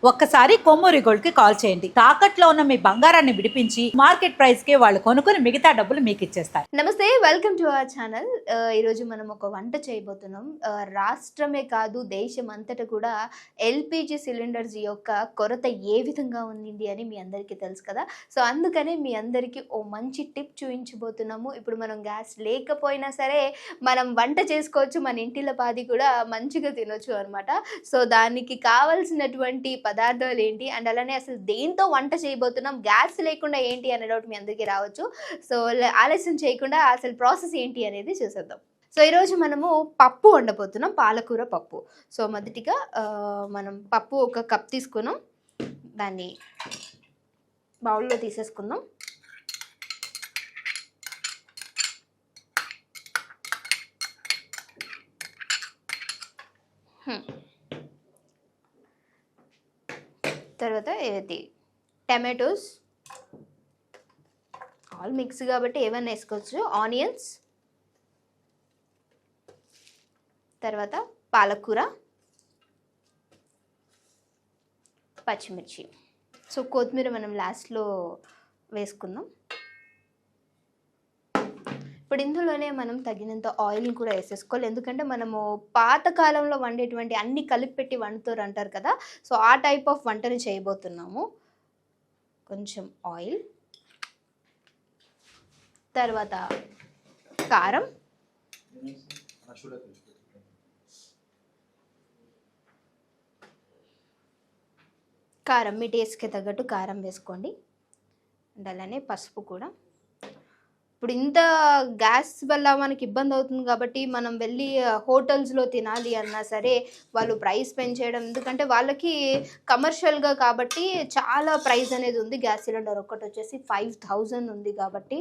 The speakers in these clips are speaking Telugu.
ఒక్కసారి కొమ్మూరి గోల్డ్ కి కాల్ చేయండి. తాకట్లో ఉన్న మీ బంగారాన్ని విడిపించి మార్కెట్ ప్రైస్ కి వాళ్ళు కొనుక్కుని మిగతా డబ్బులు మీకు ఇచ్చేస్తారు. నమస్తే, వెల్కమ్ టు అవర్ ఛానల్. ఈరోజు మనం ఒక వంట చేయబోతున్నాం. రాష్ట్రమే కాదు, దేశం అంతటా కూడా ఎల్పిజి సిలిండర్స్ యొక్క కొరత ఏ విధంగా ఉంది అని మీ అందరికీ తెలుసు కదా. సో అందుకనే మీ అందరికీ ఓ మంచి టిప్ చూపించబోతున్నాము. ఇప్పుడు మనం గ్యాస్ లేకపోయినా సరే మనం వంట చేసుకోవచ్చు, మన ఇంటిలో పాది కూడా మంచిగా తినొచ్చు అనమాట. సో దానికి కావాల్సినటువంటి పదార్థాలు ఏంటి అండ్ అలానే అసలు దేంతో వంట చేయబోతున్నాం, గ్యాస్ లేకుండా ఏంటి అనే డౌట్ మీ అందరికీ రావచ్చు. సో ఆలస్యం చేయకుండా అసలు ప్రాసెస్ ఏంటి అనేది చూసేద్దాం. సో ఈరోజు మనము పప్పు వండబోతున్నాం, పాలకూర పప్పు. సో మొదటిగా మనం పప్పు ఒక కప్ తీసుకున్నాం, దాన్ని బౌల్లో తీసేసుకుందాం. తర్వాత ఇది టమాటోస్, ఆల్ మిక్స్ కాబట్టి ఏమైనా వేసుకోవచ్చు. ఆనియన్స్, తర్వాత పాలకూర, పచ్చిమిర్చి. సో కొత్తిమీర మనం లాస్ట్లో వేసుకుందాం. ఇప్పుడు ఇందులోనే మనం తగినంత ఆయిల్ కూడా వేసేసుకోవాలి, ఎందుకంటే మనము పాతకాలంలో వండేటువంటి అన్ని కలిపి పెట్టి వండుతారు అంటారు కదా. సో ఆ టైప్ ఆఫ్ వంటని చేయబోతున్నాము. కొంచెం ఆయిల్, తర్వాత కారం, మీ టేస్ట్కి తగ్గట్టు కారం వేసుకోండి. అండ్ అలానే పసుపు కూడా. ఇప్పుడు ఇంత గ్యాస్ వల్ల మనకి ఇబ్బంది అవుతుంది కాబట్టి మనం వెళ్ళి హోటల్స్లో తినాలి అన్నా సరే వాళ్ళు ప్రైస్ పెంచేయడం, ఎందుకంటే వాళ్ళకి కమర్షియల్గా కాబట్టి చాలా ప్రైస్ అనేది ఉంది. గ్యాస్ సిలిండర్ ఒక్కటి వచ్చేసి 5000 ఉంది కాబట్టి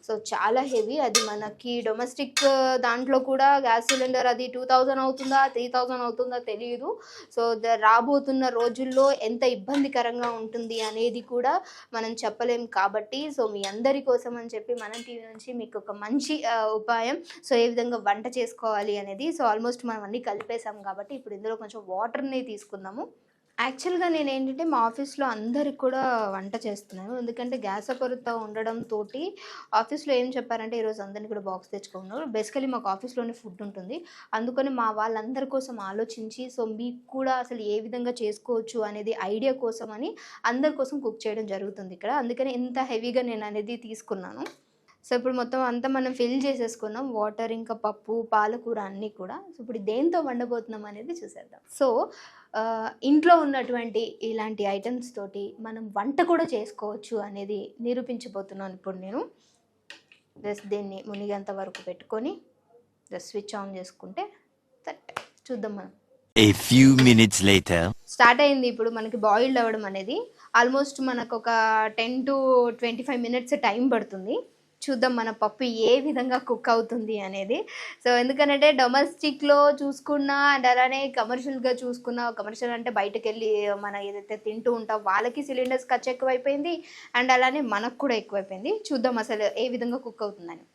సో చాలా హెవీ. అది మనకి డొమెస్టిక్ దాంట్లో కూడా గ్యాస్ సిలిండర్ అది 2000 అవుతుందా 3000 అవుతుందా తెలియదు. సో రాబోతున్న రోజుల్లో ఎంత ఇబ్బందికరంగా ఉంటుంది అనేది కూడా మనం చెప్పలేం కాబట్టి సో మీ అందరి కోసం అని చెప్పి మనం టీవీ నుంచి మీకు ఒక మంచి ఉపాయం, సో ఏ విధంగా వంట చేసుకోవాలి అనేది. సో ఆల్మోస్ట్ మనం అన్నీ కలిపేసాం కాబట్టి ఇప్పుడు ఇందులో కొంచెం వాటర్ని తీసుకుందాము. యాక్చువల్గా నేను ఏంటంటే మా ఆఫీస్లో అందరికి కూడా వంట చేస్తున్నాను, ఎందుకంటే గ్యాస్ కొరత ఉండడంతో ఆఫీస్లో ఏం చెప్పారంటే ఈరోజు అందరినీ కూడా బాక్స్ తెచ్చుకున్నారు. బేసికలీ మాకు ఆఫీస్లోనే ఫుడ్ ఉంటుంది, అందుకని మా వాళ్ళందరి కోసం ఆలోచించి సో మీకు కూడా అసలు ఏ విధంగా చేసుకోవచ్చు అనేది ఐడియా కోసం అని అందరి కోసం కుక్ చేయడం జరుగుతుంది ఇక్కడ. అందుకని ఇంత హెవీగా నేను అనేది తీసుకున్నాను. సో ఇప్పుడు మొత్తం అంతా మనం ఫిల్ చేసేసుకున్నాం, వాటర్ ఇంకా పప్పు పాలకూర అన్నీ కూడా. సో ఇప్పుడు దేంతో వండబోతున్నాం అనేది చూసేద్దాం. సో ఇంట్లో ఉన్నటువంటి ఇలాంటి ఐటమ్స్ తోటి మనం వంట కూడా చేసుకోవచ్చు అనేది నిరూపించబోతున్నాను ఇప్పుడు నేను. జస్ట్ దీన్ని మునిగేంత వరకు పెట్టుకొని జస్ట్ స్విచ్ ఆన్ చేసుకుంటే చూద్దాం మనం. A few minutes later. Start అయింది ఇప్పుడు మనకి బాయిల్డ్ అవ్వడం అనేది. ఆల్మోస్ట్ మనకు ఒక 10 to 25 minutes టైం పడుతుంది. చూద్దాం మన పప్పు ఏ విధంగా కుక్ అవుతుంది అనేది. సో ఎందుకంటే డొమెస్టిక్లో చూసుకున్నా అండ్ అలానే కమర్షియల్గా చూసుకున్నా, కమర్షియల్ అంటే బయటకు వెళ్ళి మనం ఏదైతే తింటూ ఉంటాం వాళ్ళకి సిలిండర్స్ ఖర్చు ఎక్కువైపోయింది అండ్ అలానే మనకు కూడా ఎక్కువైపోయింది. చూద్దాం అసలు ఏ విధంగా కుక్ అవుతుందని.